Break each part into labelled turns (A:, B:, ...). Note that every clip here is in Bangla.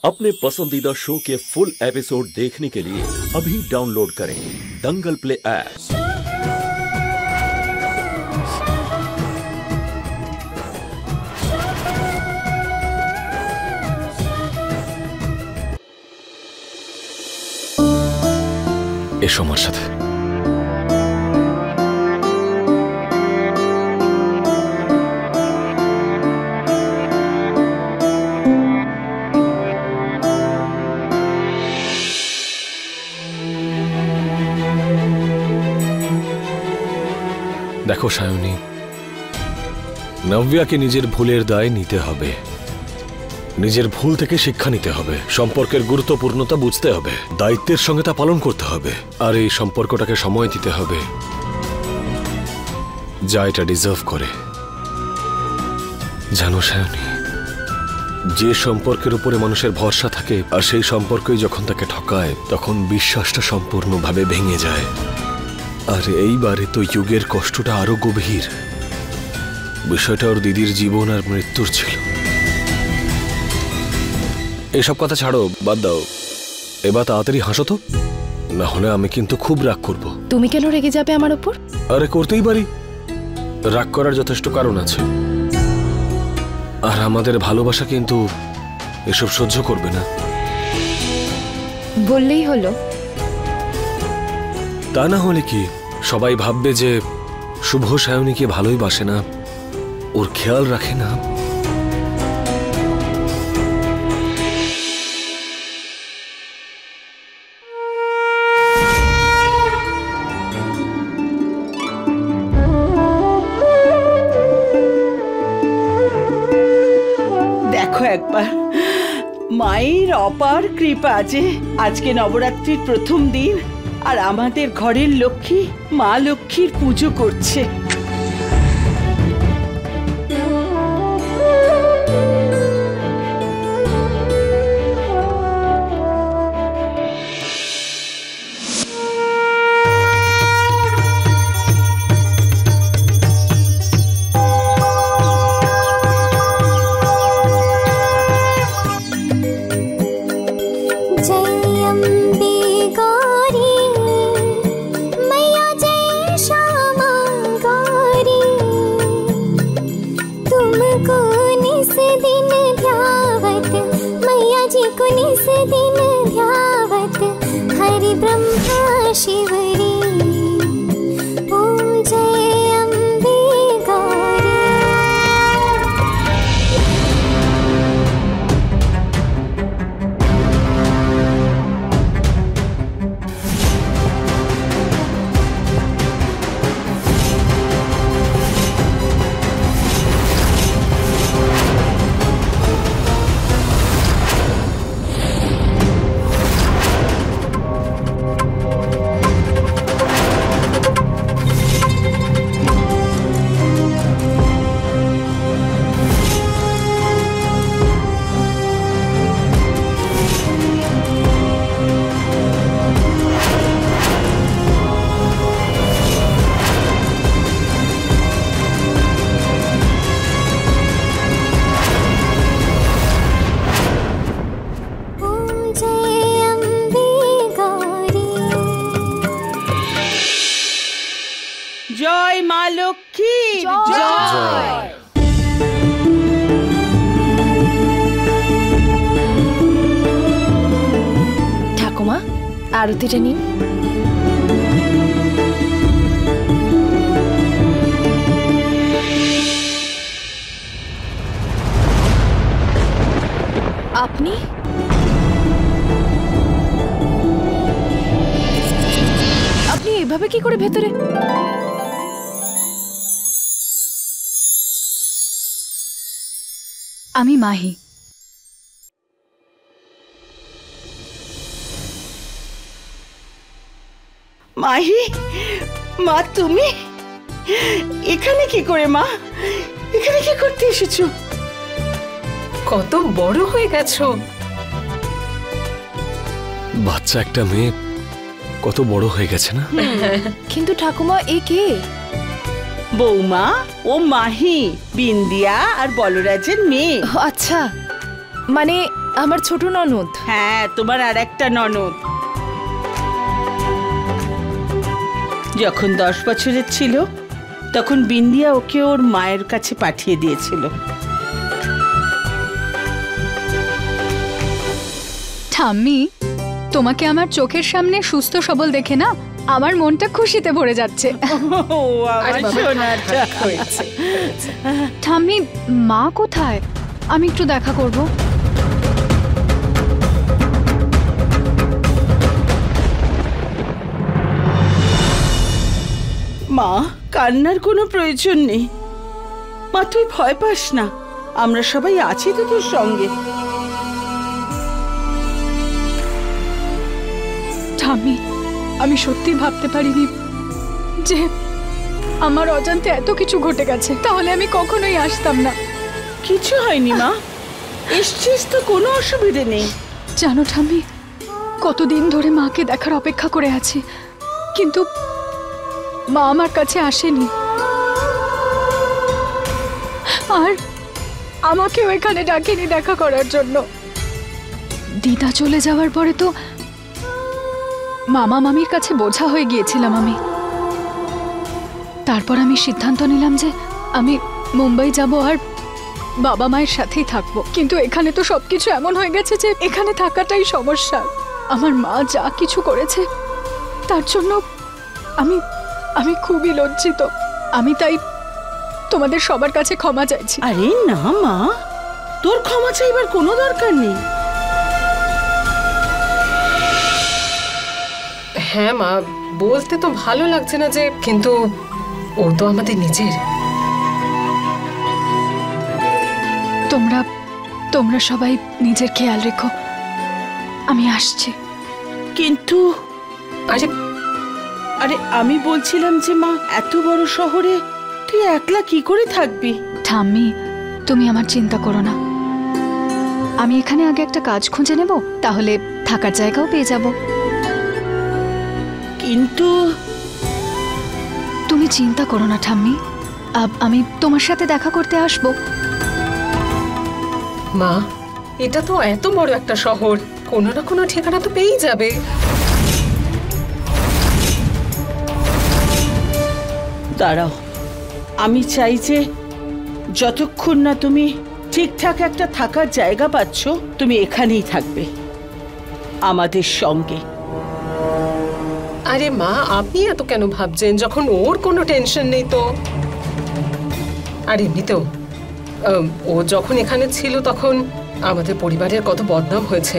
A: अपने पसंदीदा शो के फुल एपिसोड देखने के लिए अभी डाउनलोड करें दंगल प्ले ऐप।
B: এসো আমার সাথে। দেখো সায়নী, নব্যাকে নিজের ভুলের দায় নিতে হবে, নিজের ভুল থেকে শিক্ষা নিতে হবে, সম্পর্কের গুরুত্বপূর্ণতা বুঝতে হবে, দায়িত্বের সঙ্গে তা পালন করতে হবে, আর এই সম্পর্কটাকে সময় দিতে হবে যা এটা ডিজার্ভ করে। জানো সায়নী, যে সম্পর্কের উপরে মানুষের ভরসা থাকে আর সেই সম্পর্কই যখন তাকে ঠকায় তখন বিশ্বাসটা সম্পূর্ণভাবে ভেঙে যায়। আর এইবারে তো যুগের কষ্টটা আরো গভীর। বিষয়টা ওর দিদির জীবন আর মৃত্যুর ছিল। এসব কথা ছাড়ো, বাদ দাও, এবার তাড়াতাড়ি হাসো তো, না হলে আমি কিন্তু খুব রাগ করব।
C: তুমি কেন রেগে যাবে আমার উপর?
B: আরে করতেই পারি, রাগ করার যথেষ্ট কারণ আছে। আর আমাদের ভালোবাসা কিন্তু এসব সহ্য করবে না।
C: বললেই হলো।
B: তা না হলে কি সবাই ভাববে যে শুভ সায়নীকে ভালোই বাসে না, ওর খেয়াল রাখে না।
D: দেখো একবার মায়ের অপার কৃপা যে আজকে নবরাত্রির প্রথম দিন আর আমাদের ঘরের লক্ষ্মী মা লক্ষ্মীর পুজো করছে। জয় মা লক্ষ্মী জয়।
C: ঠাকুমা, আরতিটা নিন। আপনি আপনি এভাবে কি করে ভেতরে?
E: আমি মাহি।
D: মাহি, মা তুমি এখানে কি করে? মা এখানে কি করতে এসেছো?
E: কত বড় হয়ে গেছো।
B: বাচ্চা একটা মেয়ে কত বড় হয়ে গেছে না?
C: কিন্তু ঠাকুমা এ কে?
D: বৌমা, ও মাহি, বিন্দিয়া আর বলরাজের মেয়ে।
C: আচ্ছা, মানে আমার ছোট ননদ।
D: হ্যাঁ, তোমার আর একটা ননদ। যখন 10 বছরের ছিল তখন বিন্দিয়া ওকে ওর মায়ের কাছে পাঠিয়ে দিয়েছিল।
F: ঠাম্মি, তোমাকে আমার চোখের সামনে সুস্থ সবল দেখে না আমার মনটা খুশিতে ভরে যাচ্ছে।
D: ও আমার সোনাটা।
F: ঠাম্মি, মা কোথায়? আমি একটু দেখা করব।
D: মা, কান্নার কোনো প্রয়োজন নেই। মা, তুই ভয় পাস না, আমরা সবাই আছি তো তোর সঙ্গে।
F: ঠাম্মি, আমি সত্যি ভাবতে পারিনি যে আমার অজান্তে এত কিছু ঘটে গেছে। তাহলে আমি কখনোই আসতাম না।
D: কিছু হয়নি মা, এসছিস তো, কোনো অসুবিধে নেই।
F: জানো ঠাম্মি, কতদিন ধরে মাকে দেখার অপেক্ষা করে আছি, কিন্তু মা আমার কাছে আসেনি। আর আমাকেও এখানে ডাকেনি দেখা করার জন্য। দিদা চলে যাওয়ার পরে তো মামা মামির কাছে বোঝা হয়ে গিয়েছিলাম আমি। তারপর আমি সিদ্ধান্ত নিলাম যে আমি মুম্বাই যাব আর বাবা মায়ের সাথেই থাকবো। কিন্তু এখানে তো সবকিছু এমন হয়ে গেছে যে এখানে থাকাটাই সমস্যা। আমার মা যা কিছু করেছে তার জন্য আমি আমি খুবই লজ্জিত। আমি তাই তোমাদের সবার কাছে ক্ষমা চাইছি।
D: আরে না মা, তোর ক্ষমা চাইবার কোনো দরকার নেই।
E: হ্যাঁ মা, বলতে তো ভালো লাগছে না যে, কিন্তু ও তো আমাদের নিজের।
F: তোমরা সবাই নিজের খেয়াল রেখো। আমি আসছি।
D: কিন্তু আরে আমি বলছিলাম যে মা, এত বড় শহরে তুই একলা কি করে থাকবি?
F: ঠাম্মি, তুমি আমার চিন্তা করো না। আমি এখানে আগে একটা কাজ খুঁজে নেব, তাহলে থাকার জায়গাও পেয়ে যাব।
D: কিন্তু
F: তুমি চিন্তা করো না ঠাম্মি, আমি তোমার সাথে দেখা করতে আসবো।
E: মা, এটা তো এত বড় একটা শহর, কোনো না কোনো ঠিকানা তো পেয়েই যাবে।
D: দাঁড়াও, আমি চাই যে যতক্ষণ না তুমি ঠিকঠাক একটা থাকার জায়গা পাচ্ছ, তুমি এখানেই থাকবে আমাদের সঙ্গে।
E: আরে মা, আপনি এত কেন ভাবছেন যখন ওর কোনো টেনশন নেই তো? আর এমনিতেও ও যখন এখানে ছিল তখন আমাদের পরিবারের কত বদনাম হয়েছে।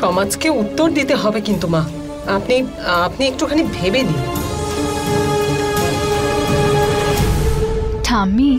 E: সমাজকে উত্তর দিতে হবে। কিন্তু মা, আপনি একটুখানি ভেবে নিন।
F: ঠাম্মি,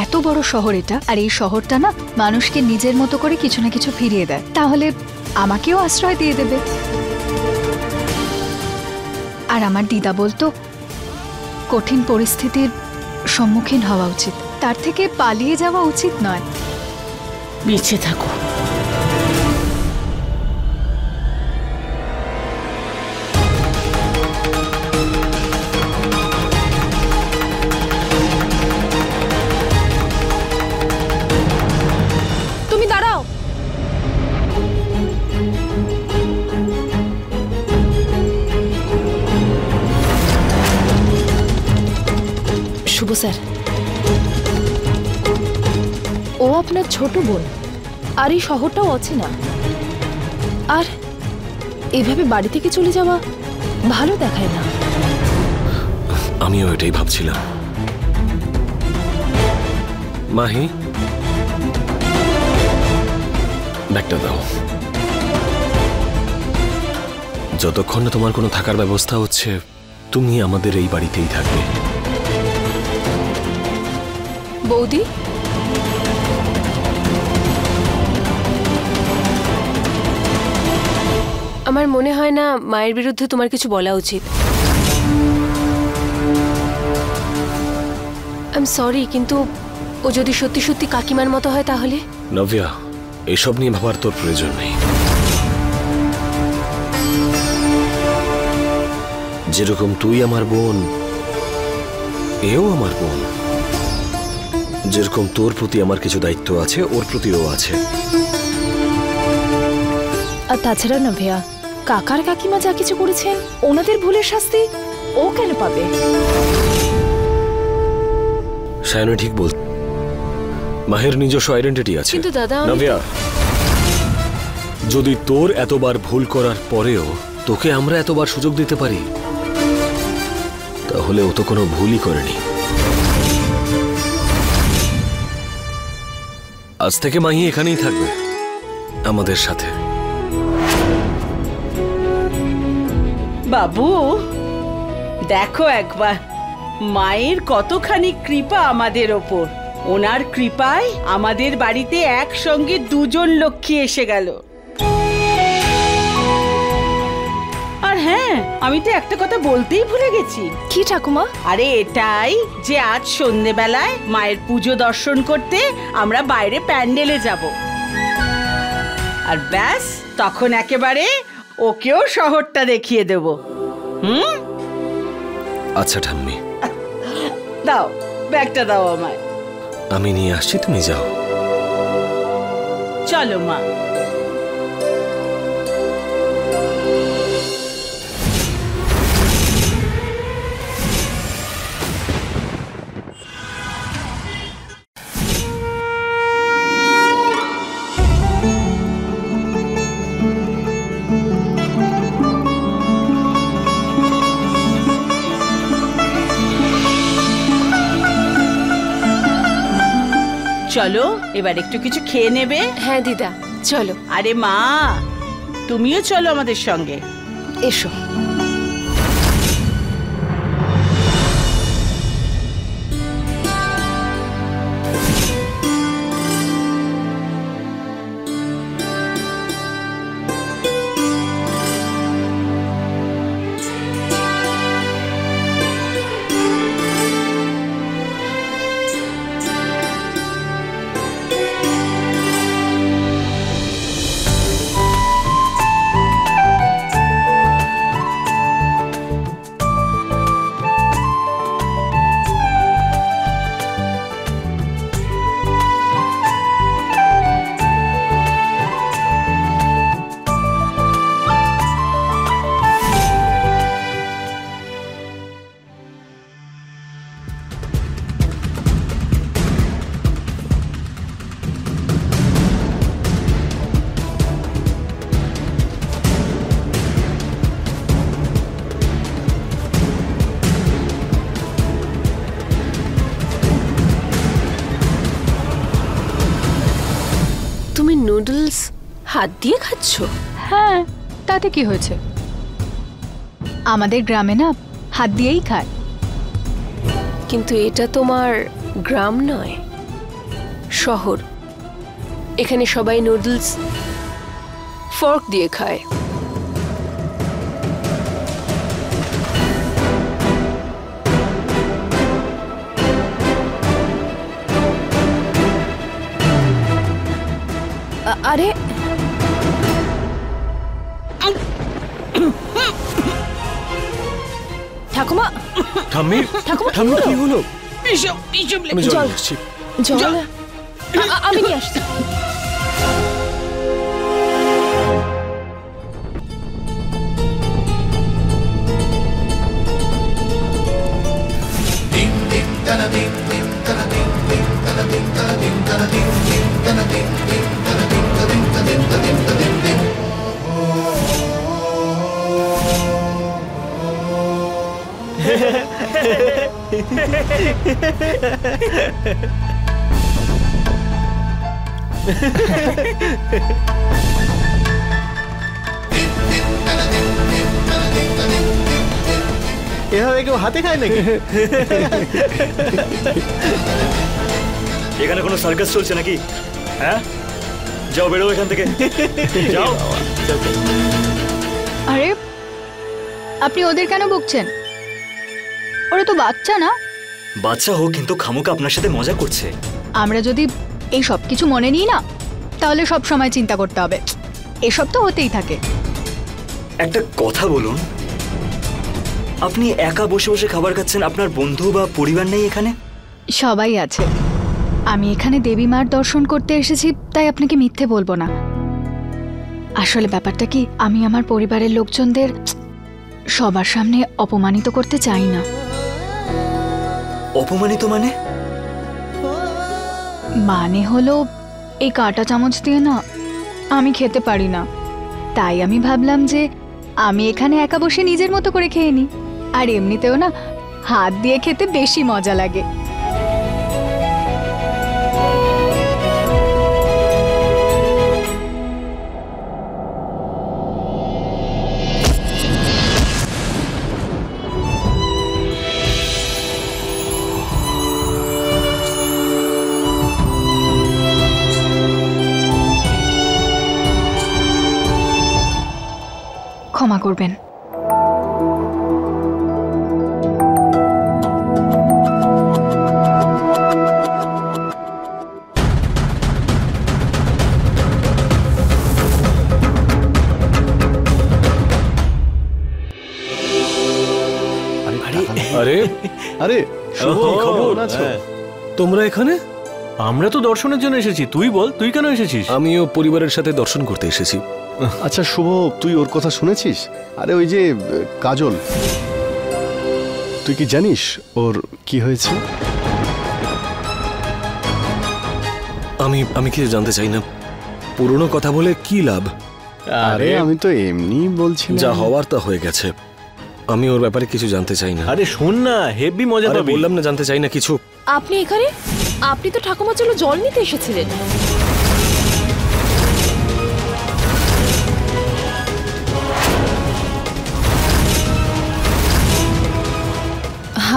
F: এত বড় শহর এটা, আর এই শহরটা না মানুষকে নিজের মতো করে কিছু না কিছু ফিরিয়ে দেয়। তাহলে আমাকেও আশ্রয় দিয়ে দেবে। আর আমার দিদা বলতো, কঠিন পরিস্থিতির সম্মুখীন হওয়া উচিত, তার থেকে পালিয়ে যাওয়া উচিত নয়।
D: বেঁচে থাকো।
C: তুমি দাঁড়াও। শুভ স্যার, ও আপনার ছোট বোন, আর এই শহরটাও অচেনা। আর এভাবে বাড়ি থেকে চলে যাওয়া ভালো দেখায় না।
B: আমিও এটাই ভাবছিলাম। মাহি, ব্যাগটা দাও। যতক্ষণ না তোমার কোনো থাকার ব্যবস্থা হচ্ছে, তুমি আমাদের এই বাড়িতেই থাকবে।
C: বৌদি, আমার মনে হয় না মায়ের বিরুদ্ধে তোমার কিছু বলা উচিত। আই এম সরি, কিন্তু ও যদি সত্যি সত্যি কাকিমার মতো হয় তাহলে?
B: নভিয়া, এসব নিয়ে ভাবার তোর প্রয়োজন নেই। যেরকম তুই আমার বোন, এও আমার বোন। যেরকম তোর প্রতি আমার কিছু দায়িত্ব আছে, ওর প্রতিও আছে।
C: আর তাছাড়া না ভাইয়া, কাকার কাকিমা যা কিছু করেছেন ওনাদের ভুলের শাস্তি ও কেন পাবে?
B: সায়নী ঠিক বল, মাহের নিজস্ব আইডেন্টিটি আছে।
C: কিন্তু দাদা,
B: নাভিয়া, যদি তোর এতবার ভুল করার পরেও তোকে আমরা এতবার সুযোগ দিতে পারি, তাহলে ও তো কোনো ভুলই করেনি। আজ থেকে মাহি এখানেই থাকবে আমাদের সাথে।
D: বাবু দেখো একবার মায়ের কতখানি কৃপা আমাদের ওপর। ওনার কৃপায় আমাদের বাড়িতে একসঙ্গে দুজন লক্ষ্মী এসে গেল। আর হ্যাঁ, আমি তো একটা কথা বলতেই ভুলে গেছি।
C: কি ঠাকুমা?
D: আরে এটাই যে আজ সন্ধ্যেবেলায় মায়ের পুজো দর্শন করতে আমরা বাইরে প্যান্ডেলে যাব, আর ব্যাস তখন একেবারে ওকেও শহরটা দেখিয়ে দেব।
B: আচ্ছা ঠাম্মি,
D: দাও ব্যাগটা দাও আমায়।
B: আমি নিয়ে আসছি, তুমি যাও।
D: চলো মা। চলো এবার একটু কিছু খেয়ে নেবে।
C: হ্যাঁ দিদা, চলো।
D: আরে মা, তুমিও চলো আমাদের সঙ্গে।
C: এসো।
G: তুমি নুডলস হাত দিয়ে খাচ্ছ?
F: হ্যাঁ, তাতে কি হয়েছে? আমাদের গ্রামে না হাত দিয়েই খায়।
G: কিন্তু এটা তোমার গ্রাম নয়, শহর। এখানে সবাই নুডলস ফর্ক দিয়ে খায়।
C: আরে ঠাকুমা,
B: ঠাম্মি,
C: ঠাকুমা,
B: ঠাম্মি কি হলো? আমি জল
C: জল।
B: নিয়ে আসছি।
C: জল আমি নিয়ে আসছি।
H: এভাবে কেউ হাতে খায় নাকি?
I: এখানে কোনো সার্কাস চলছে নাকি? হ্যাঁ, যাও বেরো এখান থেকে, যাও।
F: আরে আপনি ওদের কেন বকছেন? ওরা তো বাচ্চা না।
I: বাচ্চা হোক, কিন্তু খামোকা আপনার সাথে মজা করছে।
F: আমরা যদি এই সব কিছু মনে নিই না, তাহলে সব সময় চিন্তা করতে হবে। এসব তো হতেই থাকে।
I: একটা কথা বলুন, আপনি একা বসে বসে খাবার খাচ্ছেন, আপনার বন্ধু বা পরিবার নেই এখানে?
F: সবাই আছে। আমি এখানে দেবী মার দর্শন করতে এসেছি, তাই আপনাকে মিথ্যে বলবো না। আসলে ব্যাপারটা কি, আমি আমার পরিবারের লোকজনদের সবার সামনে অপমানিত করতে চাই না।
I: অপমানিত মানে?
F: মানে হলো এই কাঁটা চামচ দিয়ে না আমি খেতে পারি না, তাই আমি ভাবলাম যে আমি এখানে একা বসে নিজের মতো করে খেয়ে নিই। আর এমনিতেও না হাত দিয়ে খেতে বেশি মজা লাগে। ক্ষমা করবেন।
B: আরে
H: আরে শুভ,
B: কি খবর?
H: কেমন আছো?
B: তোমরা এখানে?
H: আমরা তো দর্শনের জন্য এসেছি, তুই বল তুই কেন এসেছিস?
B: আমিও পরিবারের সাথে দর্শন করতে এসেছি।
H: আচ্ছা শুভ, তুই ওর কথা শুনেছিস? আরে ওই যে কাজল, তুই কি জানিস ওর কি হয়েছে?
B: আমি কিছু জানতে চাই না। পুরনো কথা বলে কি লাভ?
H: আরে আমি তো এমনি বলছি,
B: যা হওয়ার তা হয়ে গেছে। আমি ওর ব্যাপারে কিছু জানতে চাই না।
H: আরে শোন না, হেভি মজা
B: আরে
H: পাবি।
B: বললাম না জানতে চাই না কিছু।
C: আপনি এখানে? আপনি তো ঠাকুমার জন্য জল নিতে এসেছিলেন।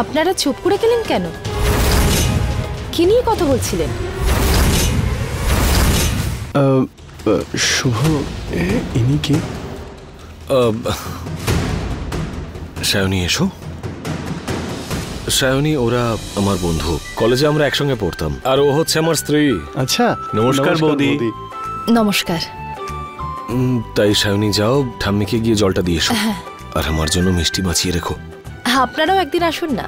C: আপনারা চুপ করে গেলেন কেন? কি নিয়ে কথা বলছিলেন?
H: শুভ, ইনি কে?
B: সায়নী, এসো। সায়নী ওরা আমার বন্ধু, কলেজে আমরা একসঙ্গে পড়তাম, আর ও হচ্ছে আমার স্ত্রী।
H: আচ্ছা,
J: নমস্কার বৌদি।
C: নমস্কার।
B: তাই সায়নী যাও, ঠাম্মিকে গিয়ে জলটা দিয়ে এসো, আর আমার জন্য মিষ্টি বাঁচিয়ে রেখো।
C: আপনারাও একদিন আসুন না।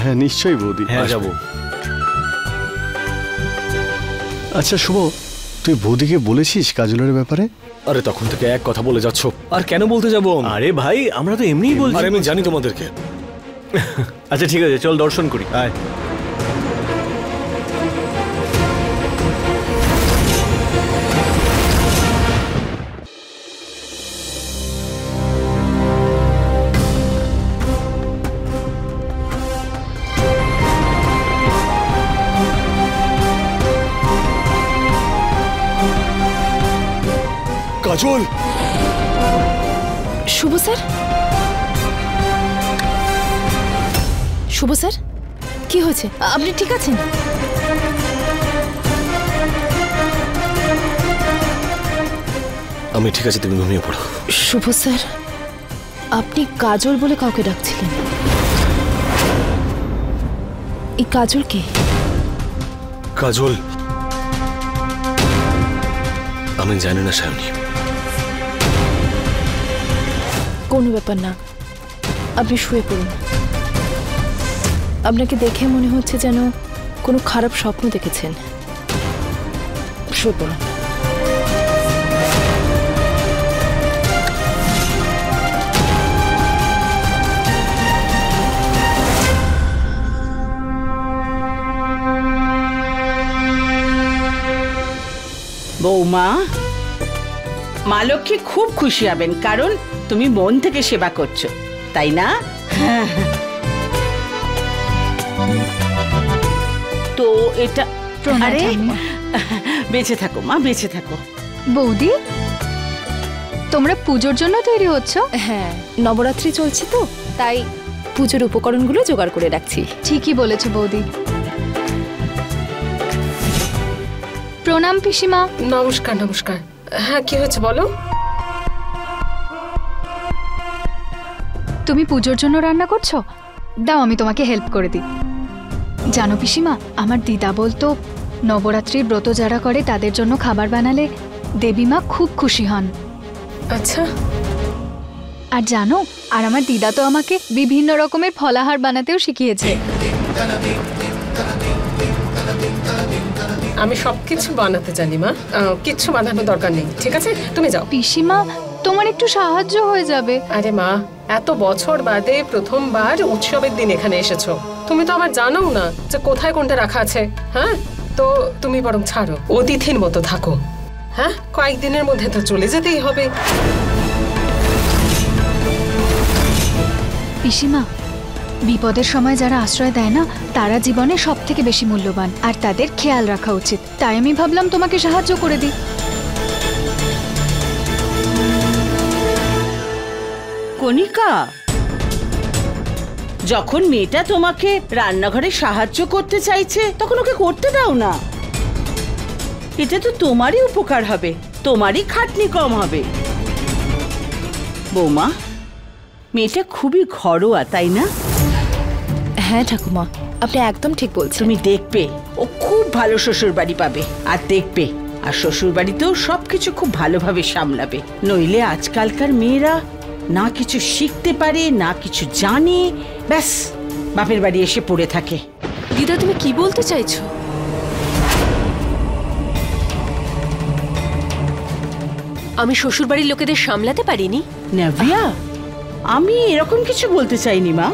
H: হ্যাঁ নিশ্চয়ই বৌদি,
J: হ্যাঁ যাবো।
H: আচ্ছা শুভ, তুই বৌদিকে বলেছিস কাজলের ব্যাপারে?
B: আরে তখন থেকে এক কথা বলে যাচ্ছ, আর কেন বলতে যাবো?
J: আরে ভাই, আমরা তো এমনিই বলছি।
B: আরে আমি জানি তোমাদেরকে।
J: আচ্ছা ঠিক আছে, চল দর্শন করি, আয়।
B: কাজল!
C: শুভ স্যার, শুভ স্যার, কি হয়েছে? আপনি ঠিক আছেন?
B: আমি ঠিক আছে, তুমি ঘুমিয়ে পড়ো।
C: শুভ স্যার, আপনি কাজল বলে কাউকে ডাকছিলেন। এই কাজল কে?
B: কাজল? আমি জানি না সায়নী।
C: কোনো ব্যাপার না, আপনি শুয়ে পড়ুন। আপনাকে দেখে মনে হচ্ছে যেন কোনো খারাপ স্বপ্ন দেখেছেন। শুয়ে পড়ুন।
D: বৌমা, মা লক্ষ্মী খুব খুশি হবেন, কারণ তুমি মন থেকে সেবা করছো, তাই না? তো এটা, আরে বেঁচে থাকো মা, বেঁচে থাকো।
F: বৌদি, তোমরা পুজোর জন্য তৈরি হচ্ছ?
C: হ্যাঁ, নবরাত্রি চলছে তো, তাই পুজোর উপকরণগুলো জোগাড় করে রাখছি।
F: ঠিকই বলেছো বৌদি। প্রণাম পিসিমা।
E: নমস্কার। নমস্কার। হ্যাঁ, কি হয়েছে বলো?
F: তুমি পুজোর জন্য রান্না করছো? দাও আমি তোমাকে হেল্প করে দিই। জানো পিসিমা, আমার দিদা বলতো নবরাত্রির ব্রত যারা করে তাদের জন্য খাবার বানালে দেবী মা খুব খুশি হন।
E: আচ্ছা।
F: আর জানো, আর আমার দিদা তো আমাকে বিভিন্ন রকমের ফলাহার বানাতেও শিখিয়েছে।
E: আমি সবকিছু বানাতে জানি মা, কিচ্ছু বানানোর দরকার নেই, ঠিক আছে? তুমি যাও।
F: পিসিমা, তোমার একটু সাহায্য হয়ে যাবে।
E: আরে মা, এত বছর বাদে প্রথমবার উৎসবের দিন এখানে এসেছো, তুমি তো আবার জানো না যে কোথায় কোনটা রাখা আছে। হ্যাঁ, তো তুমি বরং ছাড়ো, অতিথির মতো থাকো। হ্যাঁ, কয়েকদিনের মধ্যে তো চলে যেতেই হবে।
F: পিসিমা, বিপদের সময় যারা আশ্রয় দেয় না, তারা জীবনে সব থেকে বেশি মূল্যবান, আর তাদের খেয়াল রাখা উচিত। তাই আমি ভাবলাম তোমাকে সাহায্য করে দিই।
D: কণিকা, যখন মেয়েটা তোমাকে রান্নাঘরে সাহায্য করতে চাইছে তখন ওকে করতে দাও না। এটা তো তোমারই উপকার হবে, তোমারই খাটনি কম হবে। বৌমা, মেয়েটা খুবই ঘরোয়া, তাই না?
C: হ্যাঁ ঠাকুমা, আপনি একদম ঠিক বলছেন।
D: তুমি দেখবে ও খুব ভালো শ্বশুর বাড়ি পাবে, আর দেখবে আর শ্বশুর বাড়িতেও সবকিছু খুব ভালোভাবে সামলাবে। নইলে আজকালকার মেয়েরা না কিছু শিখতে পারে, না কিছু জানে, ব্যাস বাপের বাড়ি এসে পড়ে থাকে।
G: দিদা, তুমি কি বলতে চাইছো? আমি শ্বশুরবাড়ির লোকেদের সামলাতে পারিনি?
D: নাভিয়া, আমি এরকম কিছু বলতে চাইনি মা।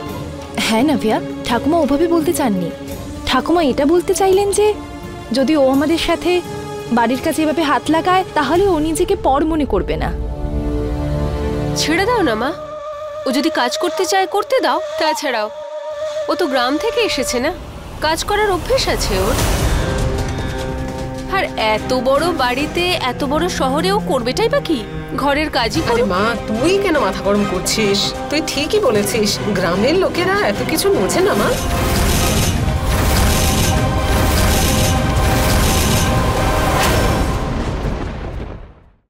C: হ্যাঁ নাভিয়া, ঠাকুমা ওভাবে বলতে চাননি। ঠাকুমা এটা বলতে চাইলেন যে যদি ও আমাদের সাথে বাড়ির কাছে এভাবে হাত লাগায় তাহলে ও নিজেকে পর মনে করবে না।
G: ছেড়ে দাও না মা, ও যদি কাজ করতে চায় করতে দাও। তাছাড়াও ও তো গ্রাম থেকে এসেছে না, কাজ করার অভ্যেস আছে ওর। আর এত বড় বাড়িতে, এত বড় শহরেও করবেটাই বা কি? ঘরের কাজই
E: আরে
G: করে।
E: মা, তুই কেন মাথা গরম করছিস? তুই ঠিকই বলেছিস, গ্রামের লোকেরা এত কিছু বোঝে না মা।